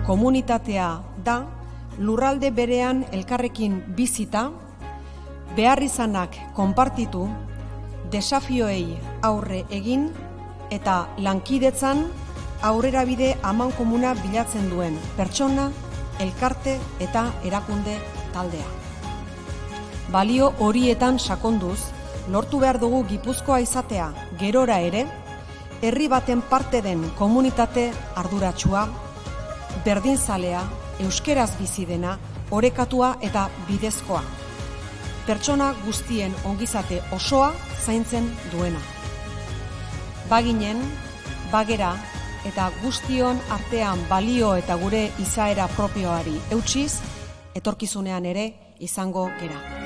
komunitatea da lurralde berean elkarrekin bizita, beharrizanak konpartitu, desafioei aurre egin eta lankidetzan aurrerabide amankomuna bilatzen duen pertsona, elkarte eta erakunde taldea. Balio horietan sakonduz, lortu behar dugu Gipuzkoa izatea gerora ere, herri baten parte den komunitate arduratsua, berdinzalea, euskeraz bizi dena, orekatua eta bidezkoa. Pertsona guztien ongizate osoa zaintzen duena. Baginen, bagera eta guztion artean balio eta gure izaera propioari eutsiz, etorkizunean ere izango gera.